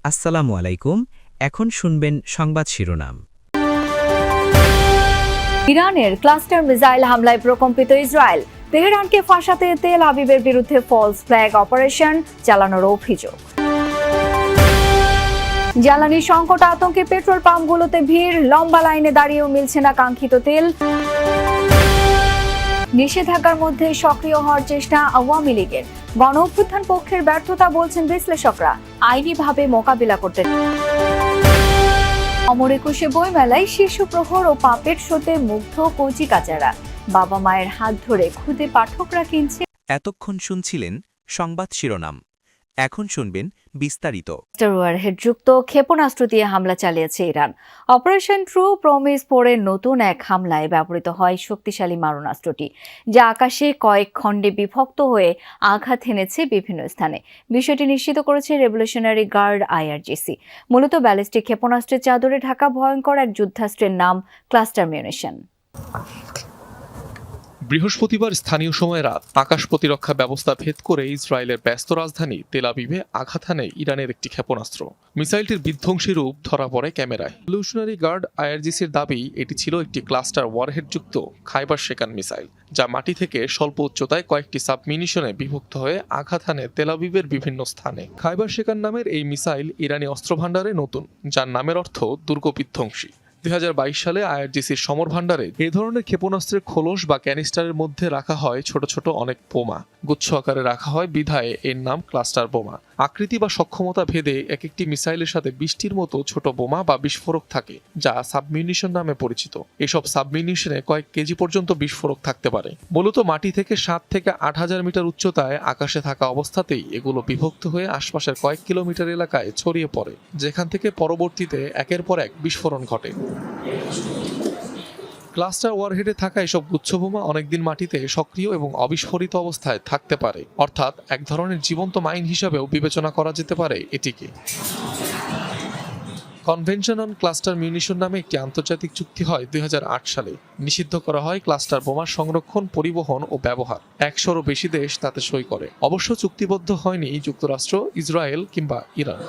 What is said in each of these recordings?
আসসালামু আলাইকুম। এখন শুনবেন সংবাদ শিরোনাম। ইরানের ক্লাস্টার মিসাইল হামলায় প্রকম্পিত ইসরায়েল, তেহরানকে ফাঁসাতে তেল আবিবের বিরুদ্ধে ফলস ফ্ল্যাগ অপারেশন চালানোর অভিযোগ। জ্বালানি সংকট আতঙ্কে পেট্রোল পাম্পগুলোতে ভিড়, লম্বা লাইনে দাঁড়িয়েও মিলছে না কাঙ্ক্ষিত তেল। নিষেধাজ্ঞার মধ্যে সক্রিয় হওয়ার চেষ্টা আওয়ামী লীগের, গণ অভ্যুত্থান পক্ষের ব্যর্থতা বলছেন বিশ্লেষকরা, আইনিভাবে মোকাবিলা করতে। অমর একুশে বইমেলায় শিশু প্রহর ও পাপেট শোতে মুগ্ধ কচিকাচারা, বাবা মায়ের হাত ধরে খুদে পাঠকরা কিনছে। এতক্ষণ শুনছিলেন সংবাদ শিরোনাম। এখন শুনবেন বিস্তারিত। ওয়ারহেডযুক্ত ক্ষেপণাস্ত্র দিয়ে হামলা চালিয়েছে ইরান। অপারেশন ট্রু প্রমিস 4-এর নতুন এক হামলায় ব্যবহৃত হয় শক্তিশালী মারণাস্ত্রটি, যা আকাশে কয়েক খণ্ডে বিভক্ত হয়ে আঘাত হেনেছে বিভিন্ন স্থানে। বিষয়টি নিশ্চিত করেছে রেভলিউশনারি গার্ড IRGC। মূলত ব্যালিস্টিক ক্ষেপণাস্ত্রের চাদরে ঢাকা ভয়ঙ্কর এক যুদ্ধাস্ত্রের নাম ক্লাস্টার মিউনিশন। বৃহস্পতিবার স্থানীয় সময় রাত আকাশ প্রতিরক্ষা ব্যবস্থা ভেদ করে ইসরায়েলের ব্যস্ত রাজধানী তেল আবিবে আঘাত হানে ইরানের একটি ক্ষেপণাস্ত্র। মিসাইলটির বিধ্বংসী রূপ ধরা পড়ে ক্যামেরায়। রেভলিউশনারি গার্ড IRGCর দাবি, এটি ছিল একটি ক্লাস্টার ওয়ারহেডযুক্ত খাইবার শেকান মিসাইল, যা মাটি থেকে স্বল্প উচ্চতায় কয়েকটি সাবমিনিশনে বিভক্ত হয়ে আঘাত হানে তেল আবিবের বিভিন্ন স্থানে। খাইবার শেকান নামের এই মিসাইল ইরানি অস্ত্রভাণ্ডারে নতুন, যার নামের অর্থ দুর্গ বিধ্বংসী। 2022 সালে IRGCর সমর ভাণ্ডারে এ ধরনের ক্ষেপণাস্ত্রের খোলস বা ক্যানিস্টারের মধ্যে রাখা হয় ছোট ছোট অনেক বোমা। গুচ্ছ আকারে রাখা হয় বিধায় এর নাম ক্লাস্টার বোমা। আকৃতি বা সক্ষমতা ভেদে এক একটি মিসাইলের সাথে 20টির মতো ছোট বোমা বা বিস্ফোরক থাকে, যা সাবমিউনিশন নামে পরিচিত। এসব সাবমিউনিশনে কয়েক কেজি পর্যন্ত বিস্ফোরক থাকতে পারে। মূলত মাটি থেকে 7 থেকে 8,000 মিটার উচ্চতায় আকাশে থাকা অবস্থাতেই এগুলো বিভক্ত হয়ে আশপাশের কয়েক কিলোমিটার এলাকায় ছড়িয়ে পড়ে, যেখান থেকে পরবর্তীতে একের পর এক বিস্ফোরণ ঘটে। ক্লাস্টার ওয়ারহেডে থাকা এসব গুচ্ছবোমা অনেকদিন মাটিতে সক্রিয় এবং অবিস্ফোরিত অবস্থায় থাকতে পারে, অর্থাৎ এক ধরনের জীবন্ত মাইন হিসাবেও বিবেচনা করা যেতে পারে এটিকে। কনভেনশন অন ক্লাস্টার মিউনিশন নামে একটি আন্তর্জাতিক চুক্তি হয় 2008 সালে। নিষিদ্ধ করা হয় ক্লাস্টার বোমার সংরক্ষণ, পরিবহন ও ব্যবহার। 100-রও বেশি দেশ তাতে সই করে। অবশ্য চুক্তিবদ্ধ হয়নি যুক্তরাষ্ট্র, ইসরায়েল কিংবা ইরান।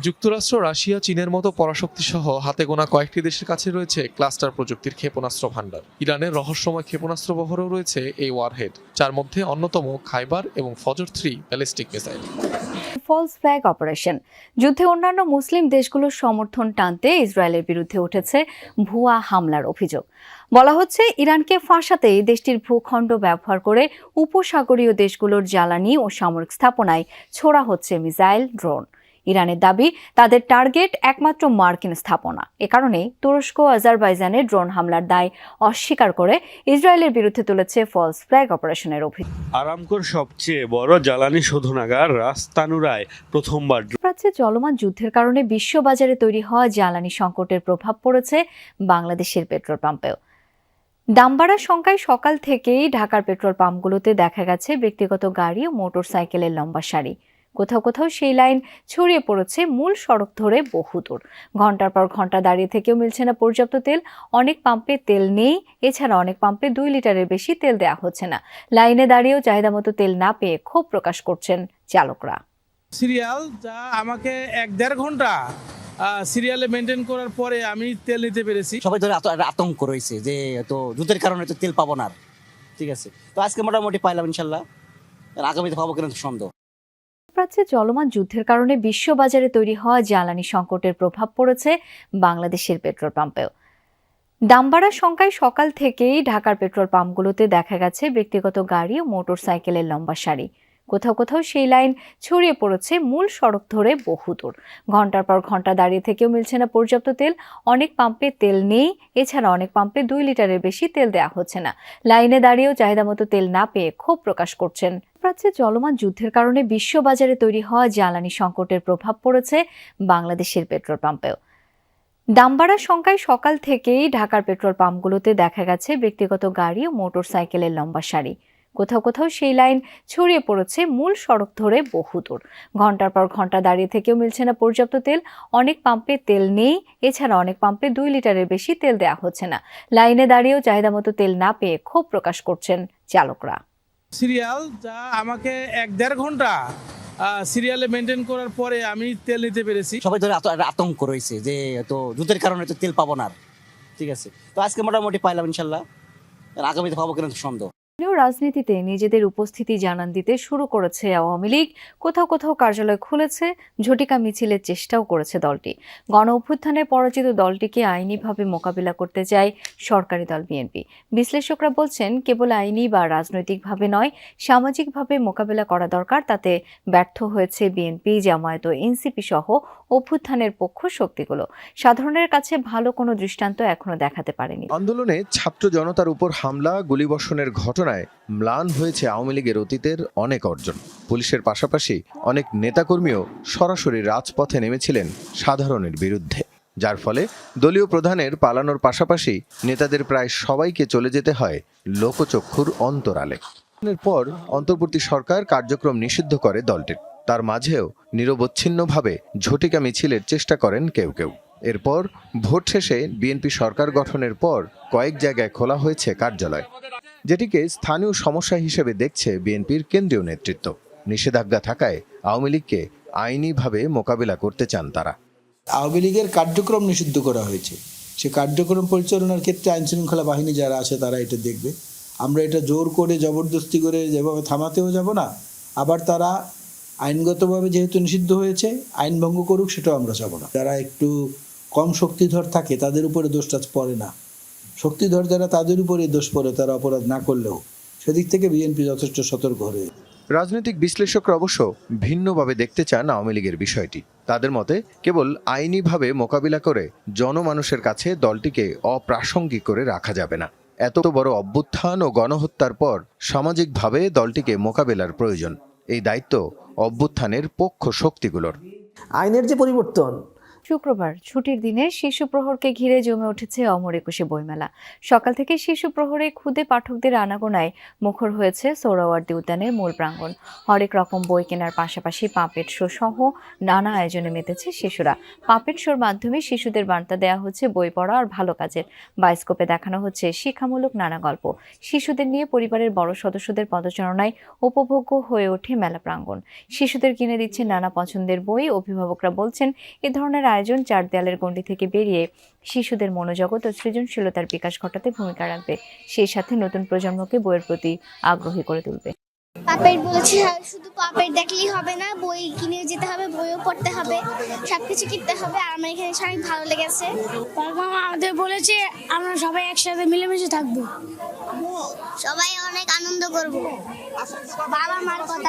যুক্তরাষ্ট্র, রাশিয়া, চীনের মতো পরাশক্তি সহ হাতে গোনা কয়েকটি দেশের কাছে রয়েছে ক্লাস্টার প্রযুক্তির ক্ষেপণাস্ত্র ভাণ্ডার। ইরানের রহস্যময় ক্ষেপণাস্ত্র বহরেও রয়েছে এই ওয়ারহেড, যার মধ্যে অন্যতম খাইবার এবং Fajr 3 ballistic missile. False flag operation. যুদ্ধে অন্যান্য মুসলিম দেশগুলোর সমর্থন টানতে ইসরায়েলের বিরুদ্ধে উঠেছে ভুয়া হামলার অভিযোগ। বলা হচ্ছে, ইরানকে ফাঁসাতে দেশটির ভূখণ্ড ব্যবহার করে উপসাগরীয় দেশগুলোর জ্বালানি ও সামরিক স্থাপনায় ছোড়া হচ্ছে মিসাইল, ড্রোন। ইরানের দাবি, তাদের টার্গেট একমাত্র মার্কিন স্থাপনা। এ কারণেই তুরস্ক আজারবাইজানের ড্রোন হামলার দায় অস্বীকার করে ইসরায়েলের বিরুদ্ধে তুলেছে ফলস ফ্ল্যাগ অপারেশনের অভিযোগ। আরামকোর সবচেয়ে বড় জ্বালানি শোধনাগার রাস তানুরায় প্রথমবার প্রাচ্যে চলমান যুদ্ধের কারণে বিশ্ববাজারে তৈরি হওয়া জ্বালানি সংকটের প্রভাব পড়েছে বাংলাদেশের পেট্রোল পাম্পেও। দাম বাড়ার শঙ্কায় সকাল থেকেই ঢাকার পেট্রোল পাম্পগুলোতে দেখা গেছে ব্যক্তিগত গাড়ি ও মোটরসাইকেলের লম্বা সারি। কোথাও কোথাও সেই লাইন ছড়িয়ে পড়েছে মূল সড়ক ধরে বহুদূর। ঘন্টার পর ঘন্টা দাঁড়িয়ে থেকেও মিলছে না পর্যাপ্ত তেল। অনেক পাম্পে তেল নেই, এছাড়া অনেক পাম্পে 2 লিটারের বেশি তেল দেওয়া হচ্ছে না। লাইনে দাঁড়িয়েও চাহিদা মতো তেল না পেয়ে ক্ষোভ প্রকাশ করছেন চালকরা। সিরিয়াল যা আমাকে 1-1.5 ঘন্টা সিরিয়ালে মেনটেন করার পরে আমি তেল নিতে পেরেছি। সবাই ধরে আতঙ্ক রয়েছে যে তো যুদ্ধের কারণে তো তেল পাবো না। ঠিক আছে, তো আজকে মোটামুটি পাইলাম ইনশাল্লাহ, আগামীতে পাবো কিনা সন্দেহ। প্রাচ্যে চলমান যুদ্ধের কারণে বিশ্ববাজারে তৈরি হওয়া জ্বালানি সংকটের প্রভাব পড়েছে বাংলাদেশের পেট্রোল পাম্পেও। দাম বাড়ার শঙ্কায় সকাল থেকেই ঢাকার পেট্রোল পাম্পগুলোতে দেখা গেছে ব্যক্তিগত গাড়ি ও মোটরসাইকেলের লম্বা সারি। কোথাও কোথাও সেই লাইন ছড়িয়ে পড়েছে মূল সড়ক ধরে বহুদূর। ঘন্টার পর ঘন্টা দাঁড়িয়ে থেকেও মিলছে না পর্যাপ্ত তেল। অনেক পাম্পে তেল নেই, এছাড়া অনেক পাম্পে 2 লিটারের বেশি তেল দেওয়া হচ্ছে না। লাইনে দাঁড়িয়েও চাহিদা মতো তেল না পেয়ে ক্ষোভ প্রকাশ করছেন। প্রাচ্যে চলমান যুদ্ধের কারণে বিশ্ববাজারে তৈরি হওয়া জ্বালানি সংকটের প্রভাব পড়েছে বাংলাদেশের পেট্রোল পাম্পেও। দাম বাড়ার শঙ্কায় সকাল থেকেই ঢাকার পেট্রোল পাম্পগুলোতে দেখা গেছে ব্যক্তিগত গাড়ি ও মোটরসাইকেলের লম্বা সারি। কোথাও কোথাও সেই লাইন ছড়িয়ে পড়েছে মূল সড়ক ধরে বহুদূর। ঘন্টার পর ঘন্টা দাঁড়িয়ে থেকেও মিলছে না পর্যাপ্ত তেল। অনেক পাম্পে তেল নেই, এছাড়া অনেক পাম্পে 2 লিটারের বেশি তেল দেওয়া হচ্ছে না। লাইনে দাঁড়িয়েও চাহিদা মতো তেল না পেয়ে ক্ষোভ প্রকাশ করছেন চালকরা। সিরিয়াল যা আমাকে 1-1.5 ঘন্টা সিরিয়ালে মেনটেন করার পরে আমি তেল নিতে পেরেছি। সবাই ধরে আতঙ্ক রয়েছে যে তো যুদ্ধের কারণে তো তেল পাবো না আর। ঠিক আছে, তো আজকে মোটামুটি পাইলাম ইনশাল্লাহ, আর আগামীতে পাবো কিনা সন্দেহ। রাজনীতিতে নিজেদের উপস্থিতি জানান দিতে শুরু করেছে আওয়ামী লীগ। কোথাও কোথাও কার্যালয় খুলেছে, ঝটিকা মিছিলের চেষ্টাও করেছে দলটি। গণ অভ্যুত্থানে পরাজিত দলটিকে আইনিভাবে মোকাবিলা করতে চায় সরকারি দল বিএনপি। বিশ্লেষকরা বলছেন, কেবল আইনি বা রাজনৈতিকভাবে নয়, সামাজিকভাবে মোকাবিলা করা দরকার। তাতে ব্যর্থ হয়েছে বিএনপি, জামায়াত ও এনসিপি সহ অভ্যুত্থানের পক্ষ শক্তিগুলো। সাধারণের কাছে ভালো কোনো দৃষ্টান্ত এখনো দেখাতে পারেনি। আন্দোলনে ছাত্র জনতার উপর হামলা, গুলিবর্ষণের ঘটনায় ম্লান হয়েছে আওয়ামী লীগের অতীতের অনেক অর্জন। পুলিশের পাশাপাশি অনেক নেতাকর্মীও সরাসরি রাজপথে নেমেছিলেন সাধারণের বিরুদ্ধে, যার ফলে দলীয় প্রধানের পালানোর পাশাপাশি নেতাদের প্রায় সবাইকে চলে যেতে হয় লোকচক্ষুর অন্তরালে। এর পর অন্তর্বর্তী সরকার কার্যক্রম নিষিদ্ধ করে দলটির। তার মাঝেও নিরবচ্ছিন্নভাবে ঝটিকা মিছিলের চেষ্টা করেন কেউ কেউ। এরপর ভোট শেষে বিএনপি সরকার গঠনের পর কয়েক জায়গায় খোলা হয়েছে কার্যালয়, যেটিকে স্থানীয় সমস্যা হিসেবে দেখছে বিএনপির কেন্দ্রীয় নেতৃত্ব। নিষেধাজ্ঞা থাকায় আওয়ামী লীগকে আইনিভাবে মোকাবিলা করতে চান তারা। আওয়ামী লীগের কার্যক্রম নিষিদ্ধ করা হয়েছে, সে কার্যক্রম পরিচালনার ক্ষেত্রে আইনশৃঙ্খলা বাহিনী যারা আছে তারা এটা দেখবে। আমরা এটা জোর করে জবরদস্তি করে যেভাবে থামাতেও যাব না, আবার তারা আইনগতভাবে যেহেতু নিষিদ্ধ হয়েছে আইন ভঙ্গ করুক সেটাও আমরা চাবো না। যারা একটু কম শক্তিধর থাকে তাদের উপরে দোষটা পড়ে না, শক্তিধর যারা তাদের উপরে দোষ পড়ে, তারা অপরাধ না করলেও। সেদিক থেকে বিএনপি যথেষ্ট সতর্ক হয়ে। রাজনৈতিক বিশ্লেষকরা অবশ্য ভিন্নভাবে দেখতে চান আওয়ামী লীগের বিষয়টি। তাদের মতে কেবল আইনিভাবে মোকাবিলা করে জনমানুষের কাছে দলটিকে অপ্রাসঙ্গিক করে রাখা যাবে না। এত বড় অভ্যুত্থান ও গণহত্যার পর সামাজিকভাবে দলটিকে মোকাবিলার প্রয়োজন। এই দায়িত্ব অভ্যুত্থানের পক্ষ শক্তিগুলোর। আইনের যে পরিবর্তন। শুক্রবার ছুটির দিনে শিশু প্রহরকে ঘিরে জমে উঠেছে অমর একুশে বইমেলা। সকাল থেকে শিশু প্রহরে ক্ষুদে পাঠকদের আনাগোনায় মুখর হয়েছে সোহরাওয়ার্দী উদ্যানের মূল প্রাঙ্গণ। হরেক রকম বই কেনার পাশাপাশি পাপেট শো সহ নানা আয়োজনে মেতেছে শিশুরা। পাপেট শোর মাধ্যমে শিশুদের বার্তা দেওয়া হচ্ছে বই পড়া আর ভালো কাজের। বায়োস্কোপে দেখানো হচ্ছে শিক্ষামূলক নানা গল্প। শিশুদের নিয়ে পরিবারের বড় সদস্যদের পদচারণায় উপভোগ্য হয়ে ওঠে মেলা প্রাঙ্গণ। শিশুদের কিনে দিচ্ছে নানা পছন্দের বই। অভিভাবকরা বলছেন, এ ধরনের আয়োজন চার দেয়ালের গণ্ডি থেকে বেরিয়ে শিশুদের মনোজগৎ ও সৃজনশীলতার বিকাশ ঘটাতে ভূমিকা রাখবে, সেই সাথে নতুন প্রজন্মকে বইয়ের প্রতি আগ্রহী করে তুলবে। পাপেট বলেছি, শুধু পাপেট দেখলেই হবে না, বই কিনে যেতে হবে, বইও পড়তে হবে, সবকিছু কিনতে হবে। আর আমার এখানে অনেক ভালো লেগেছে। বাবা আমাদের বলেছে আমরা সবাই একসাথে মিলেমিশে থাকবো, সবাই অনেক আনন্দ করব। বাবা মার কথা